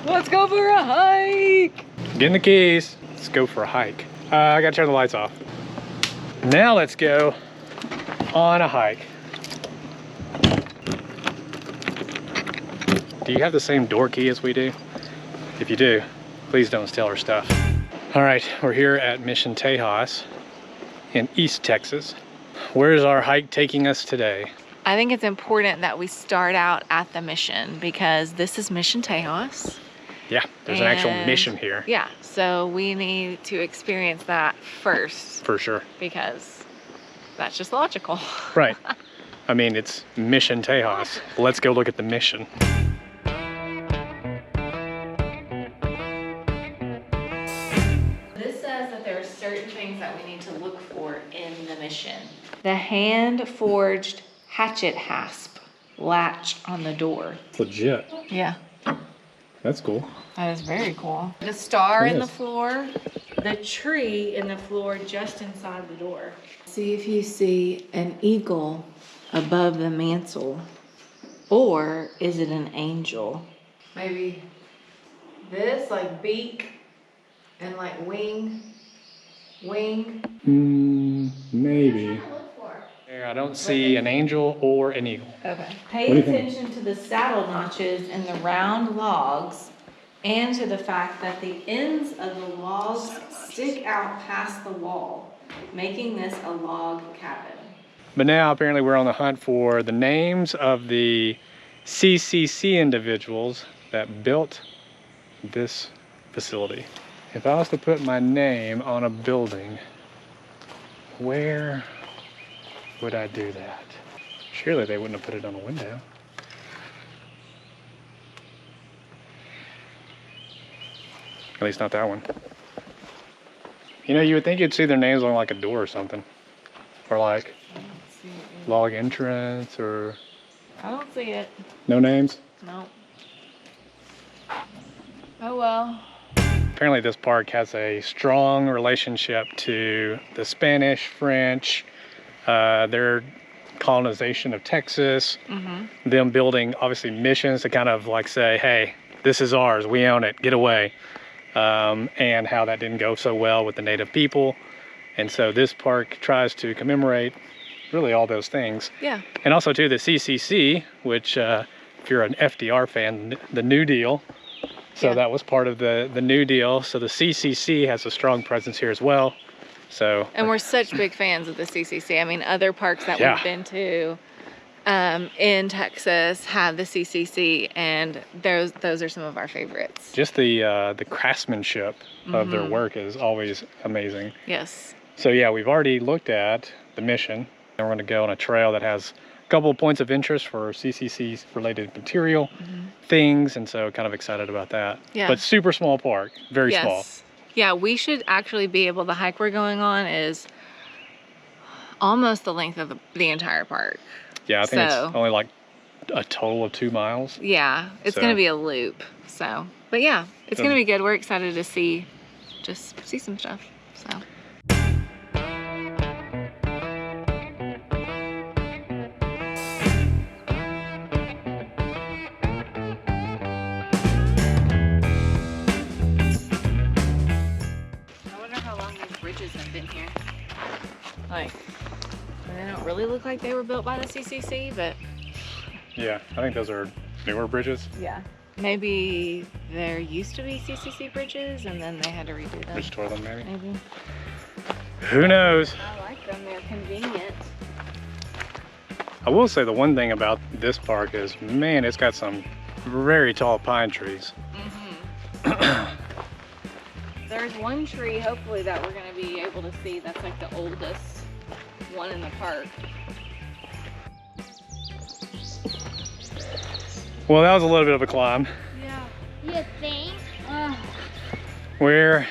Let's go for a hike. Getting the keys. Let's go for a hike. I gotta turn the lights off. Now let's go on a hike. Do you have the same door key as we do? If you do, please don't steal our stuff. All right, we're here at Mission Tejas in East Texas. Where is our hike taking us today? I think it's important that we start out at the mission because this is Mission Tejas. Yeah, there's an actual mission here. Yeah, so we need to experience that first. For sure. Because that's just logical. Right. I mean, it's Mission Tejas. Let's go look at the mission. This says that there are certain things that we need to look for in the mission. The hand-forged hatchet hasp latch on the door. Legit. Yeah. That's cool. That is very cool. The star It in the is. floor, the tree in the floor just inside the door. See if you see an eagle above the mantle, or is it an angel? Maybe this, like beak and like wing. Maybe. There, I don't see an angel or an eagle. Okay. What Pay do you think? attention to the saddle notches in the round logs and to the fact that the ends of the logs stick out past the wall, making this a log cabin. But now apparently we're on the hunt for the names of the CCC individuals that built this facility. If I was to put my name on a building, where would I do that? Surely they wouldn't have put it on a window. At least not that one. You know, you would think you'd see their names on like a door or something. Or like log entrance or... I don't see it. No names? No. Oh well. Apparently this park has a strong relationship to the Spanish, French, their colonization of Texas, them building obviously missions to kind of like say, hey, this is ours, we own it, get away. And how that didn't go so well with the native people. And so this park tries to commemorate really all those things. Yeah. And also too the CCC, which if you're an FDR fan, the New Deal. So Yeah. that was part of the New Deal. So the CCC has a strong presence here as well. So. And we're such big fans of the CCC. I mean, other parks that Yeah. we've been to in Texas have the CCC, and those are some of our favorites. Just the craftsmanship of their work is always amazing. Yes. So yeah, we've already looked at the mission, and we're going to go on a trail that has a couple of points of interest for CCC related material things, and so kind of excited about that. Yeah. But super small park, very small. Yes. Yeah, we should actually be able, the hike we're going on is almost the length of the entire park. Yeah, I think So- it's only like a total of 2 miles. Yeah, it's So- going to be a loop. So, but yeah, it's going to be good. We're excited to see some stuff. So. I wonder how long these bridges have been here. Like, they don't really look like they were built by the CCC, but Yeah, I think those are newer bridges. yeah. Maybe there used to be CCC bridges and then they had to redo them. Restore them maybe. Maybe. Who knows? I like them, they're convenient. I will say the one thing about this park is, man, it's got some very tall pine trees. There's one tree, hopefully, that we're gonna be able to see that's like the oldest one in the park. Well, that was a little bit of a climb. Yeah. You think? We're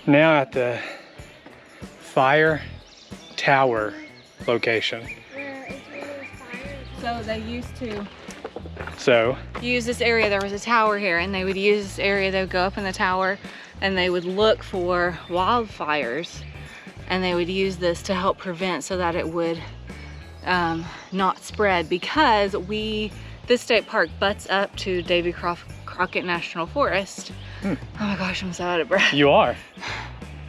now at the fire tower location. Where it's where there's fire. So they used to So, use this area. There was a tower here, and they would use this area. They would go up in the tower, and they would look for wildfires, and they would use this to help prevent so that it would not spread, because we This state park butts up to Davy Crockett National Forest. Oh my gosh, I'm so out of breath. You are.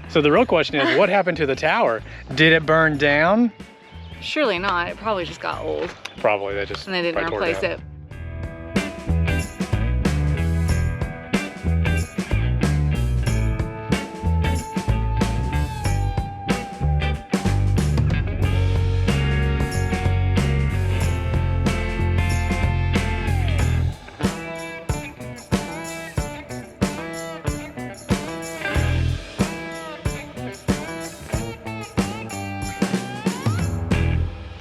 So the real question is, what happened to the tower? Did it burn down? Surely not. It probably just got old Probably. They just and they didn't probably tore replace down. it.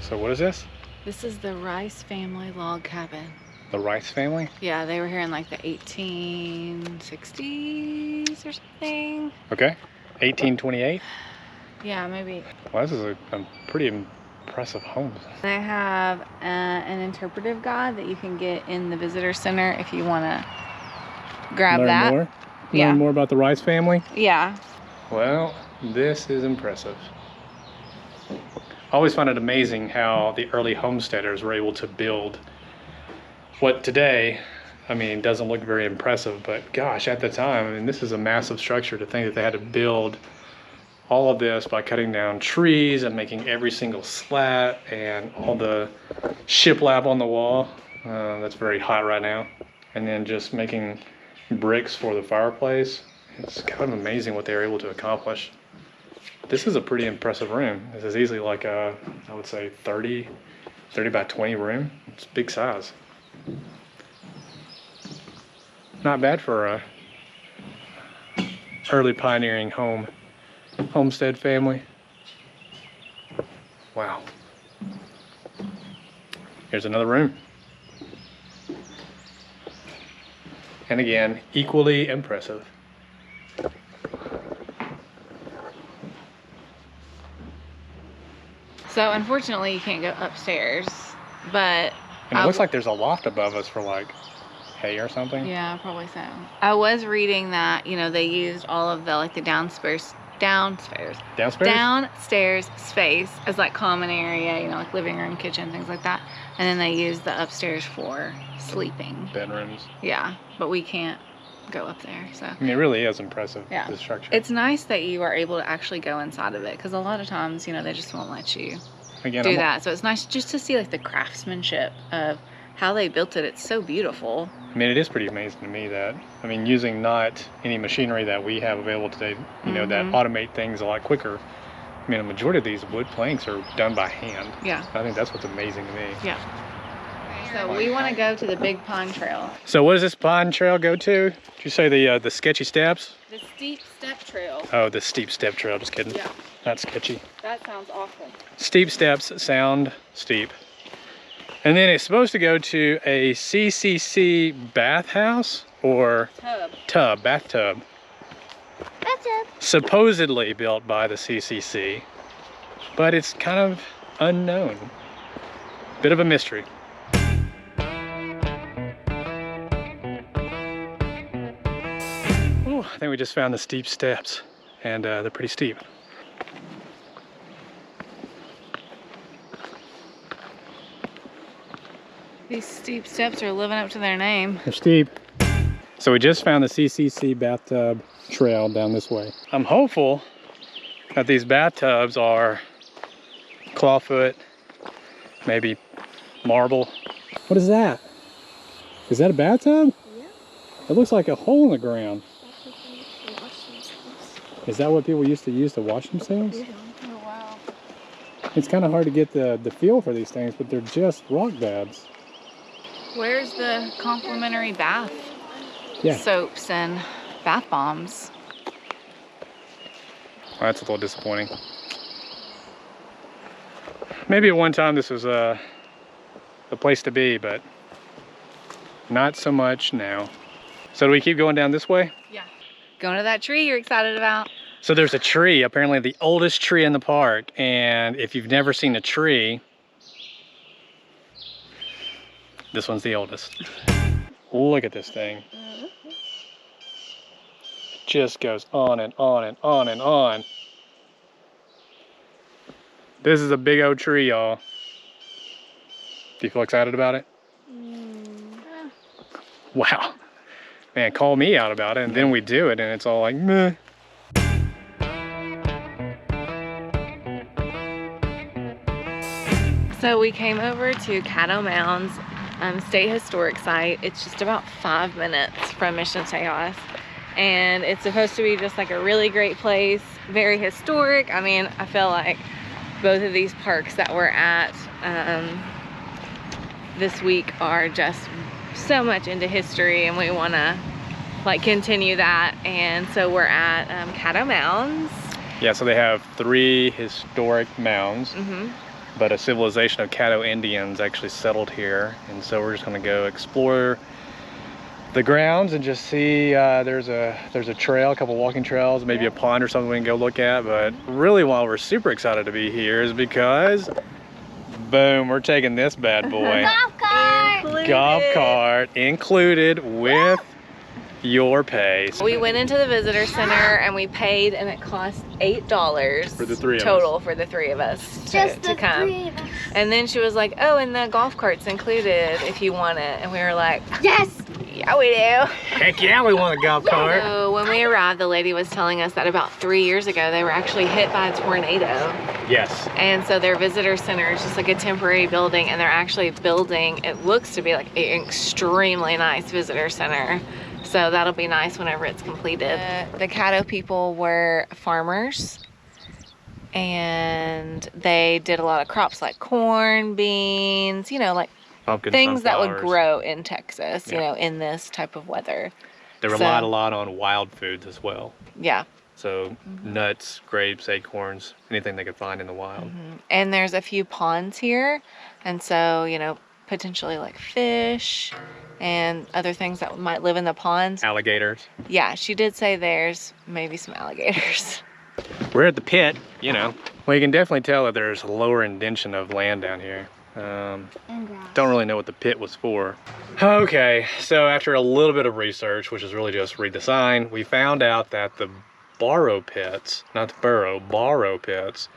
So what is this? This is the Rice family log cabin. The Rice family? Yeah, they were here in like the 1860s or something. Okay. 1828? Yeah, maybe. Well, this is a pretty impressive home. They have an interpretive guide that you can get in the visitor center if you want to grab Learn that. more? Yeah. Learn more about the Rice family? Yeah. Well, this is impressive. I always find it amazing how the early homesteaders were able to build what today, I mean, doesn't look very impressive, but gosh, at the time, I mean, this is a massive structure to think that they had to build all of this by cutting down trees and making every single slat and all the shiplap on the wall. That's very hot right now. And then just making bricks for the fireplace. It's kind of amazing what they were able to accomplish. This is a pretty impressive room. This is easily like a, I would say 30 by 20 room. It's big size. Not bad for a early pioneering homestead family. Wow. Here's another room. And again, equally impressive. So unfortunately you can't go upstairs, but And it looks like there's a loft above us for like hay or something. yeah, probably so. I was reading that, you know, they used all of the like the downstairs Downstairs? space as like common area, you know, like living room, kitchen, things like that. And then they used the upstairs for sleeping. Bedrooms. Yeah, but we can't go up there, so. I mean, it really is impressive, Yeah. the structure. It's nice that you are able to actually go inside of it, because a lot of times, you know, they just won't let you Again, do that. So it's nice just to see like the craftsmanship of how they built it. It's so beautiful. I mean, it is pretty amazing to me that, I mean, using not any machinery that we have available today, you know, that automate things a lot quicker. I mean, a majority of these wood planks are done by hand. Yeah. I think that's what's amazing to me. Yeah. So we want to go to the Big Pine Trail. So what does this pine trail go to? Did you say the sketchy steps? The steep step trail. Oh, the steep step trail, just kidding. Yeah. Not sketchy. That sounds awful. Steep steps sound steep. And then it's supposed to go to a CCC bathhouse or bathtub. That's it. Supposedly built by the CCC, but it's kind of unknown. Bit of a mystery. Ooh, I think we just found the steep steps, and they're pretty steep. These steep steps are living up to their name. They're steep. So we just found the CCC bathtub trail down this way. I'm hopeful that these bathtubs are clawfoot, maybe marble. What is that? Is that a bathtub? Yeah. It looks like a hole in the ground. That's what they wash themselves. Is that what people used to use to wash themselves? Yeah. Oh, wow. It's kind of hard to get the feel for these things, but they're just rock dabs. Where's the complimentary bath Yeah. soaps and bath bombs? Well, that's a little disappointing. Maybe at one time this was the place to be, but not so much now. So do we keep going down this way? Yeah. Going to that tree you're excited about? So there's a tree, apparently the oldest tree in the park, and if you've never seen a tree, this one's the oldest. Look at this thing. Just goes on and on and on and on. This is a big old tree, y'all. Do you feel excited about it? Wow. Man, call me out about it, and then we do it, and it's all like, meh. So we came over to Caddo Mounds State Historic Site. It's just about 5 minutes from Mission Tejas. And it's supposed to be just like a really great place, very historic. I mean, I feel like both of these parks that we're at this week are just so much into history, and we want to like continue that. And so we're at Caddo Mounds. Yeah, so they have 3 historic mounds, but a civilization of Caddo Indians actually settled here. And so we're just gonna go explore the grounds and just see. There's a trail, a couple walking trails, maybe a pond or something we can go look at. But really, why we're super excited to be here is because, boom, we're taking this bad boy. Golf cart. Golf cart included with your pay. We went into the visitor center and we paid, and it cost $8 For the 3 of us. total for the 3 of us Just to the come. 3 of us. And then she was like, oh, and the golf cart's included if you want it. And we were like, Yes. yeah, we do. Heck yeah, we want a golf cart. So when we arrived, the lady was telling us that about 3 years ago, they were actually hit by a tornado. Yes. And so their visitor center is just like a temporary building, and they're actually building, it looks to be like an extremely nice visitor center. So that'll be nice whenever it's completed. The Caddo people were farmers, and they did a lot of crops like corn, beans, you know, like Pumpkin, things that would sunflowers. grow in Texas, you Yeah. know, in this type of weather. They relied a lot on wild foods as well. Yeah. So nuts, grapes, acorns, anything they could find in the wild. And there's a few ponds here, and so, you know, potentially like fish and other things that might live in the ponds. Alligators. Yeah, she did say there's maybe some alligators. We're at the pit, you know. Well, you can definitely tell that there's a lower indention of land down here. Don't really know what the pit was for. Okay, so after a little bit of research, which is really just read the sign, we found out that the borrow pits, not the burrow, borrow pits,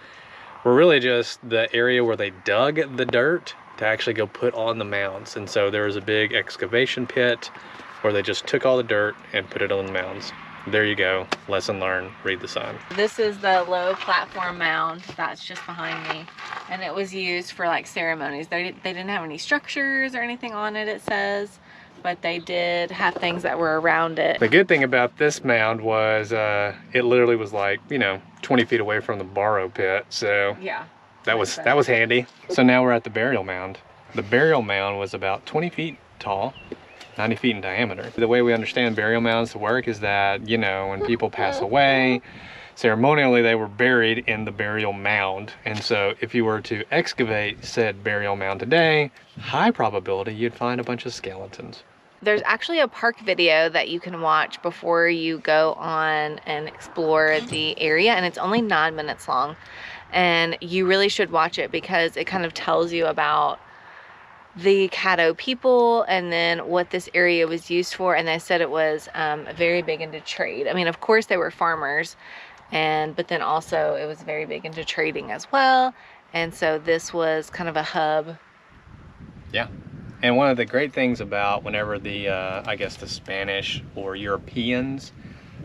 were really just the area where they dug the dirt to actually go put on the mounds. And so there was a big excavation pit where they just took all the dirt and put it on the mounds. There you go, lesson learned, read the sign. This is the low platform mound that's just behind me, and it was used for like ceremonies. They didn't have any structures or anything on it, it says, but they did have things that were around it. The good thing about this mound was it literally was like, you know, 20 feet away from the borrow pit, so Yeah. that was handy. So now we're at the burial mound. The burial mound was about 20 feet tall, 90 feet in diameter. The way we understand burial mounds to work is that, you know, when people pass away, ceremonially they were buried in the burial mound. And so if you were to excavate said burial mound today, high probability you'd find a bunch of skeletons. There's actually a park video that you can watch before you go on and explore the area, and it's only 9 minutes long. And you really should watch it because it kind of tells you about the Caddo people and then what this area was used for. And they said it was very big into trade. I mean, of course they were farmers, but then also it was very big into trading as well. And so this was kind of a hub. Yeah. And one of the great things about whenever the, I guess the Spanish or Europeans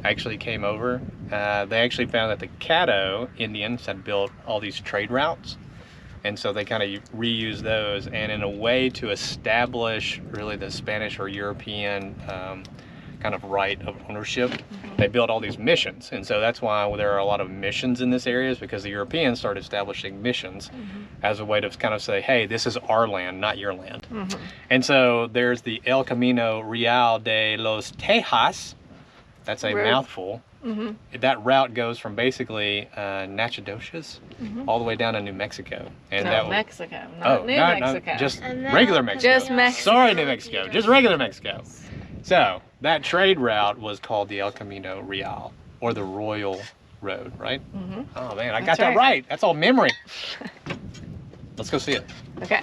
actually came over, they actually found that the Caddo Indians had built all these trade routes. And so they kind of reused those, and in a way to establish really the Spanish or European kind of right of ownership, they built all these missions. And so that's why there are a lot of missions in this area, is because the Europeans started establishing missions as a way to kind of say, hey, this is our land, not your land. And so there's the El Camino Real de los Tejas. That's a mouthful. That route goes from basically Nacogdoches all the way down to New Mexico. And that Mexico, not New Mexico. Just regular Mexico. Just Mexico. Sorry, New Mexico. Just regular Mexico. So that trade route was called the El Camino Real, or the Royal Road, right? Oh man, I got that right. That's all memory. Let's go see it. Okay.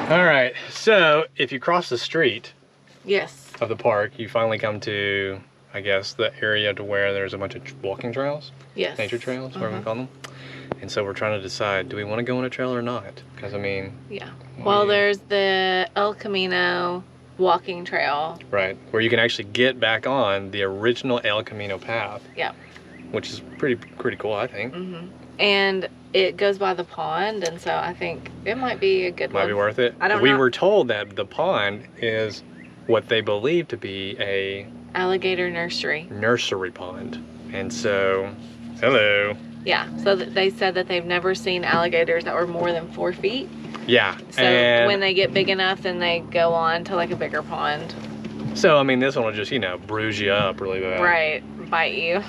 All right. So if you cross the street Yes. of the park, you finally come to, I guess, the area to where there's a bunch of walking trails, Yes. nature trails, whatever we call them. And so we're trying to decide, do we want to go on a trail or not? Because I mean, Yeah. Well, there's the El Camino walking trail. Right, where you can actually get back on the original El Camino path. Yeah. Which is pretty cool, I think. And it goes by the pond, and so I think it might be a good one. Might be worth it. I don't We know. were told that the pond is what they believe to be a Alligator nursery. nursery pond. And so, hello. Yeah, so they said that they've never seen alligators that were more than 4 feet. Yeah. So and when they get big enough, then they go on to like a bigger pond. so, I mean, this one will just, you know, bruise you up really bad. Right, bite you.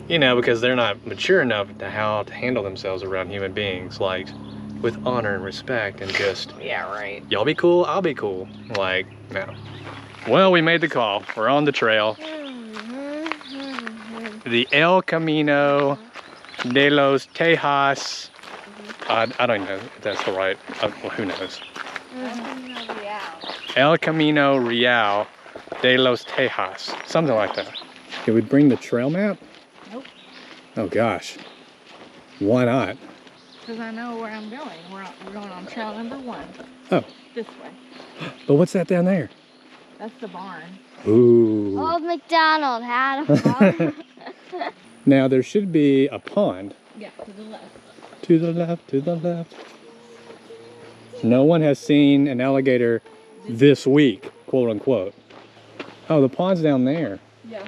You know, because they're not mature enough to how to handle themselves around human beings, like with honor and respect and just, Yeah, right. y'all be cool, I'll be cool. Like, no. Well, we made the call. We're on the trail. The El Camino de los Tejas. I don't even know if that's the right, well, who knows? El Camino Real de los Tejas. Something like that. Did we bring the trail map? Nope. Oh gosh. Why not? Because I know where I'm going. We're going on trail number 1. Oh, This way. but what's that down there? That's the barn. Ooh. Old MacDonald had a farm. Now there should be a pond. Yeah, to the left. To the left, to the left. No one has seen an alligator this week, quote unquote. Oh, the pond's down there. Yeah.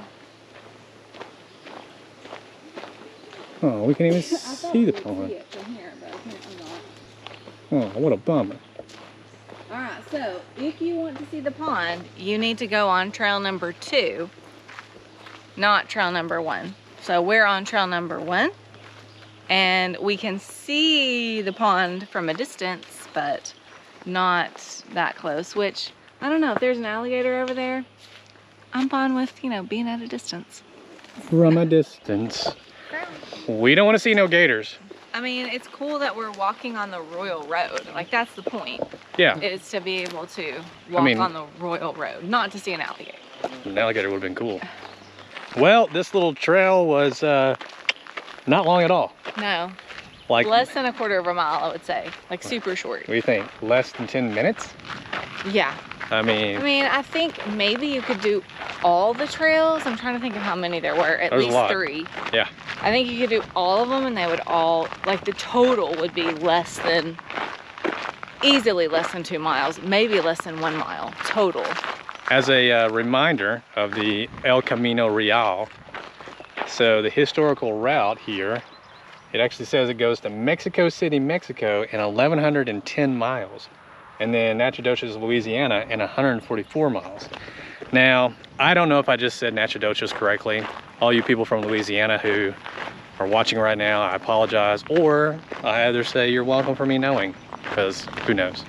Oh, we can't even see the pond. it from here, but apparently not. Oh, what a bummer. All right, so if you want to see the pond, you need to go on trail number 2, not trail number 1. So we're on trail number 1, and we can see the pond from a distance, but not that close, which, I don't know, if there's an alligator over there, I'm fine with, you know, being at a distance. From a distance. We don't want to see no gators. I mean, it's cool that we're walking on the Royal Road. Like, that's the point. Yeah, Is to be able to walk on the Royal Road, not to see an alligator. an alligator would have been cool. Well, this little trail was not long at all. No, Like, less than a quarter of a mile, I would say. Like, super short. what do you think? Less than 10 minutes? Yeah. I mean, I think maybe you could do all the trails. I'm trying to think of how many there were. At There's a least lot. 3. yeah. I think you could do all of them, and they would all, like, the total would be less than, easily less than 2 miles, maybe less than 1 mile total. As a reminder of the El Camino Real, so the historical route here, it actually says it goes to Mexico City, Mexico in 1,110 miles. And then Natchitoches, Louisiana in 144 miles. Now, I don't know if I just said Natchitoches correctly. All you people from Louisiana who are watching right now, I apologize. Or I either say you're welcome for me knowing, because who knows.